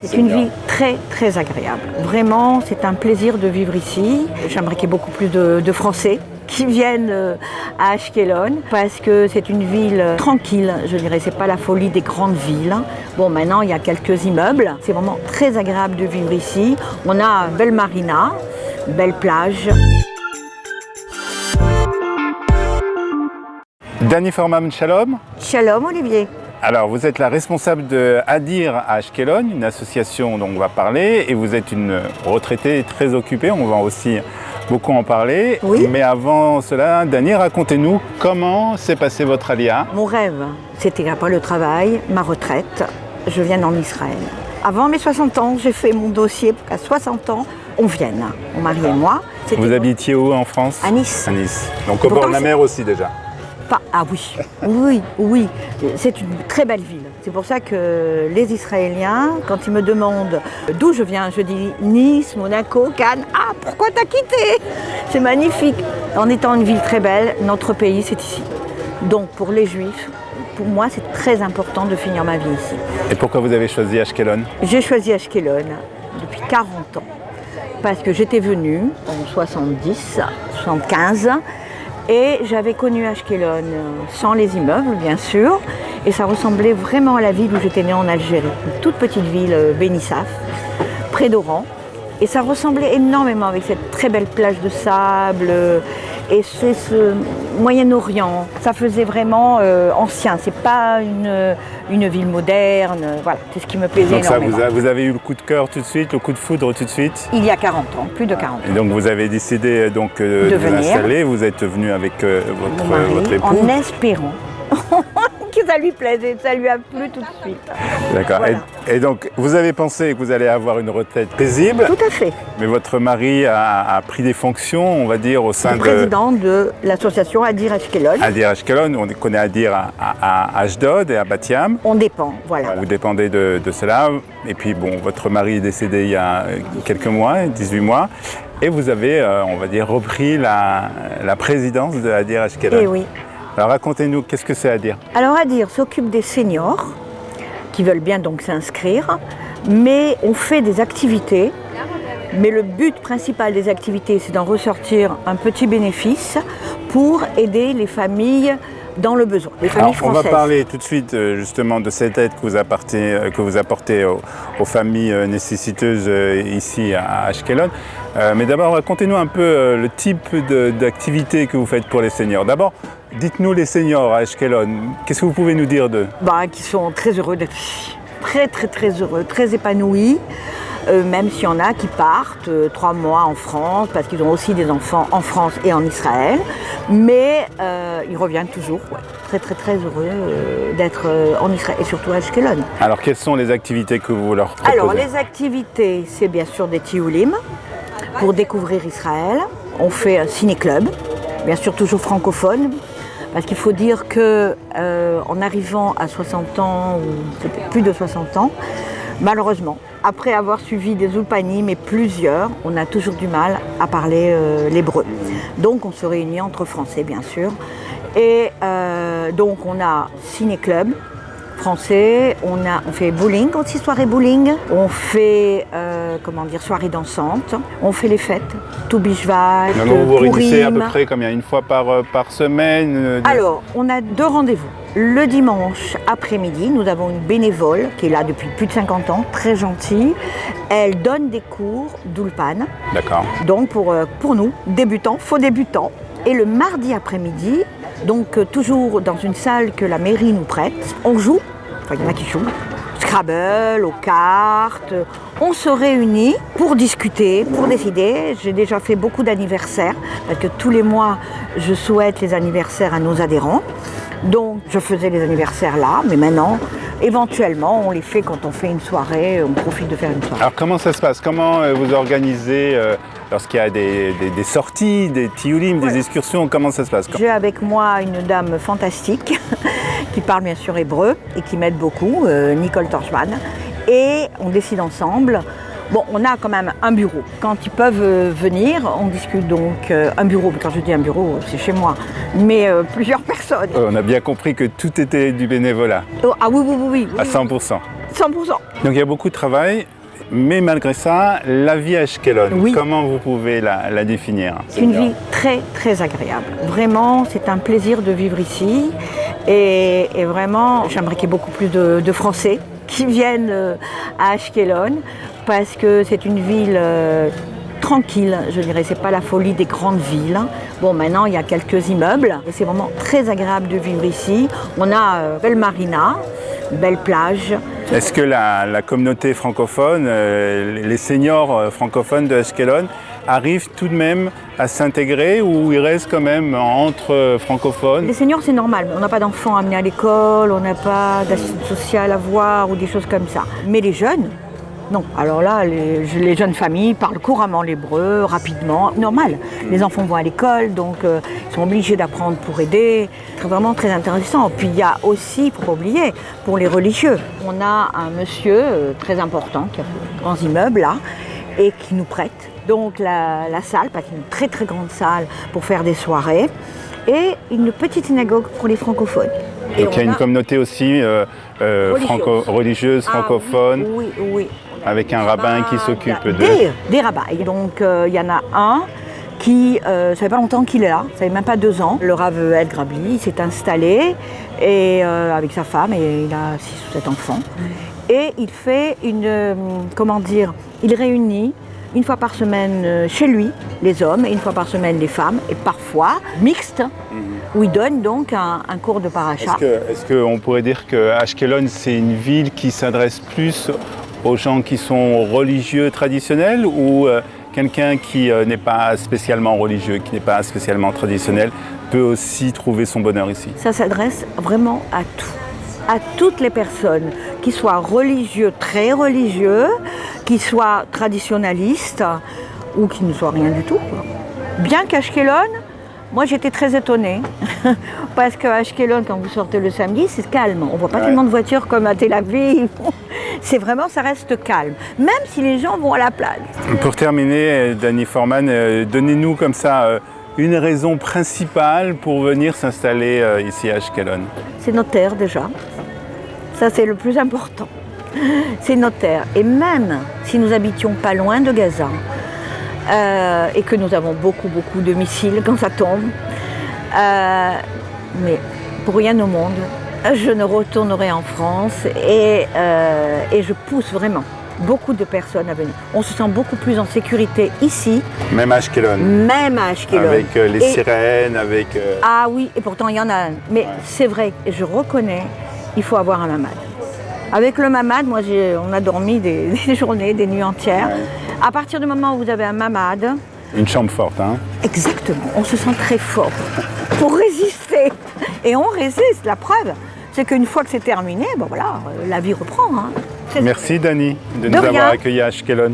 C'est une ville très très agréable. Vraiment, c'est un plaisir de vivre ici. J'aimerais qu'il y ait beaucoup plus de Français qui viennent à Ashkelon parce que c'est une ville tranquille, je dirais. C'est pas la folie des grandes villes. Bon, maintenant il y a quelques immeubles. C'est vraiment très agréable de vivre ici. On a une belle marina, une belle plage. Dani Forman, shalom. Shalom Olivier. Alors, vous êtes la responsable de Adir à Ashkelon, une association dont on va parler, et vous êtes une retraitée très occupée, on va aussi beaucoup en parler. Oui. Mais avant cela, Dani, racontez-nous comment s'est passé votre alia. Mon rêve, c'était après le travail, ma retraite, je viens en Israël. Avant mes 60 ans, j'ai fait mon dossier pour qu'à 60 ans, on vienne, mon mari et moi. Vous habitiez où en France? À Nice. À Nice. Donc au bord de la mer aussi déjà. Ah oui, oui, c'est une très belle ville. C'est pour ça que les Israéliens, quand ils me demandent d'où je viens, je dis Nice, Monaco, Cannes. Ah, pourquoi t'as quitté? C'est magnifique. En étant une ville très belle, notre pays, c'est ici. Donc pour les Juifs, pour moi, c'est très important de finir ma vie ici. Et pourquoi vous avez choisi Ashkelon? J'ai choisi Ashkelon depuis 40 ans parce que j'étais venue en 70, 75. Et j'avais connu Ashkelon sans les immeubles, bien sûr. Et ça ressemblait vraiment à la ville où j'étais née en Algérie. Une toute petite ville, Benissaf, près d'Oran. Et ça ressemblait énormément avec cette très belle plage de sable. Et c'est ce Moyen-Orient. Ça faisait vraiment ancien. C'est pas une ville moderne. Voilà, c'est ce qui me plaisait énormément. Donc ça, vous avez eu le coup de cœur tout de suite, le coup de foudre tout de suite? Il y a 40 ans, plus de 40 ans. Et donc vous avez décidé donc, de vous installer, vous êtes venu avec votre époux? En espérant que ça lui plaisait, ça lui a plu tout de suite. D'accord. Voilà. Et donc vous avez pensé que vous allez avoir une retraite paisible? Tout à fait. Mais votre mari a pris des fonctions, on va dire, au sein de... président de l'association Adir Ashkelon. Adir Ashkelon, on connaît Adir à Ashdod et à Bat Yam. On dépend, voilà. Vous dépendez de cela. Et puis bon, votre mari est décédé il y a quelques mois, 18 mois. Et vous avez, on va dire, repris la présidence de Adir Ashkelon. Eh oui. Alors racontez-nous, qu'est-ce que c'est Adir? Alors Adir s'occupe des seniors qui veulent bien donc s'inscrire, mais on fait des activités. Mais le but principal des activités, c'est d'en ressortir un petit bénéfice pour aider les familles dans le besoin, les familles françaises. On va parler tout de suite justement de cette aide que vous apportez aux familles nécessiteuses ici à Ashkelon. Mais d'abord, racontez-nous un peu le type d'activité que vous faites pour les seniors. D'abord, dites-nous les seniors à Ashkelon, qu'est-ce que vous pouvez nous dire d'eux? Qui sont très heureux d'être ici, très heureux, très épanouis. Même s'il y en a qui partent 3 mois en France, parce qu'ils ont aussi des enfants en France et en Israël. Mais ils reviennent toujours, très heureux d'être en Israël et surtout à Ashkelon. Alors quelles sont les activités que vous leur proposez? Alors les activités, c'est bien sûr des tioulim pour découvrir Israël. On fait un ciné-club, bien sûr toujours francophone. Parce qu'il faut dire qu'en arrivant à 60 ans, ou peut-être plus de 60 ans, malheureusement, après avoir suivi des ulpanim et plusieurs, on a toujours du mal à parler l'hébreu. Donc on se réunit entre Français, bien sûr. Et donc on a ciné-club français, on fait bowling, aussi soirée bowling, on fait soirée dansante, on fait les fêtes, tout Bishvat, Purim. Vous réunissez à peu près combien, une fois par semaine? Alors, on a 2 rendez-vous. Le dimanche après-midi, nous avons une bénévole qui est là depuis plus de 50 ans, très gentille. Elle donne des cours d'ulpan. D'accord. Donc pour nous, débutants, faux débutants. Et le mardi après-midi, donc toujours dans une salle que la mairie nous prête, on joue, il y en a qui jouent, Scrabble, aux cartes. On se réunit pour discuter, pour décider. J'ai déjà fait beaucoup d'anniversaires, parce que tous les mois, je souhaite les anniversaires à nos adhérents. Donc je faisais les anniversaires là, mais maintenant, éventuellement, on les fait quand on fait une soirée, on profite de faire une soirée. Alors comment ça se passe? Comment vous organisez lorsqu'il y a des sorties, des tioulim, des excursions? Comment ça se passe? J'ai avec moi une dame fantastique qui parle bien sûr hébreu et qui m'aide beaucoup, Nicole Torchman. Et on décide ensemble. Bon, on a quand même un bureau. Quand ils peuvent venir, on discute donc un bureau. Quand je dis un bureau, c'est chez moi. Mais plusieurs personnes. On a bien compris que tout était du bénévolat. Ah oui. À 100%. 100%. Donc il y a beaucoup de travail, mais malgré ça, la vie à Ashkelon, oui. Comment vous pouvez la définir? C'est une vie très très agréable. Vraiment, c'est un plaisir de vivre ici. Et vraiment, j'aimerais qu'il y ait beaucoup plus de Français qui viennent à Ashkelon, parce que c'est une ville tranquille, je dirais. C'est pas la folie des grandes villes. Bon, maintenant, il y a quelques immeubles. Et c'est vraiment très agréable de vivre ici. On a belle marina, belle plage. Est-ce que la communauté francophone, les seniors francophones de Ashkelon, arrivent tout de même à s'intégrer ou ils restent quand même entre francophones? Les seniors, c'est normal. On n'a pas d'enfants amenés à l'école, on n'a pas d'assistance sociale à voir ou des choses comme ça. Mais les jeunes, non. Alors là, les jeunes familles parlent couramment l'hébreu, rapidement, normal. Les enfants vont à l'école, donc ils sont obligés d'apprendre pour aider. C'est vraiment très intéressant. Puis il y a aussi, il ne faut pas oublier, pour les religieux. On a un monsieur très important qui a de grands immeubles là et qui nous prête donc la salle, parce qu'il y a une très très grande salle pour faire des soirées, et une petite synagogue pour les francophones. Donc il y a une communauté aussi religieuse, francophone. Oui. Avec un rabbin qui s'occupe des rabbins. Et donc il y en a un qui, ça fait pas longtemps qu'il est là, ça fait même pas 2 ans. Le Rav El Grabli s'est installé et, avec sa femme, et il a 6 ou 7 enfants. Et il fait il réunit une fois par semaine chez lui les hommes, et une fois par semaine les femmes, et parfois mixte, où il donne donc un cours de paracha. Est-ce qu'on pourrait dire que Ashkelon, c'est une ville qui s'adresse plus aux gens qui sont religieux traditionnels, ou quelqu'un qui n'est pas spécialement religieux, qui n'est pas spécialement traditionnel, peut aussi trouver son bonheur ici? Ça s'adresse vraiment à toutes les personnes, qui soient religieux, très religieux, qui soient traditionnalistes ou qui ne soient rien du tout. Bien qu'Ashkelon, moi j'étais très étonnée, parce qu'à Ashkelon, quand vous sortez le samedi, c'est calme. On ne voit pas tellement de voitures comme à Tel Aviv. C'est vraiment, ça reste calme, même si les gens vont à la plage. Pour terminer, Dani Forman, donnez-nous comme ça une raison principale pour venir s'installer ici à Ashkelon. C'est notre terre déjà. Ça, c'est le plus important. C'est notre terre. Et même si nous habitions pas loin de Gaza, et que nous avons beaucoup de missiles quand ça tombe, mais pour rien au monde, je ne retournerai en France, et je pousse vraiment beaucoup de personnes à venir. On se sent beaucoup plus en sécurité ici. Même à Ashkelon. Avec les sirènes, avec... Ah oui, et pourtant il y en a. Mais c'est vrai, et je reconnais, il faut avoir un mamad. Avec le mamad, moi on a dormi des journées, des nuits entières. Ouais. À partir du moment où vous avez un mamad... Une chambre forte, hein? Exactement, on se sent très fort pour résister. Et on résiste, la preuve, c'est qu'une fois que c'est terminé, bon voilà, la vie reprend. Hein. Merci Dani de nous avoir accueillis à Ashkelon.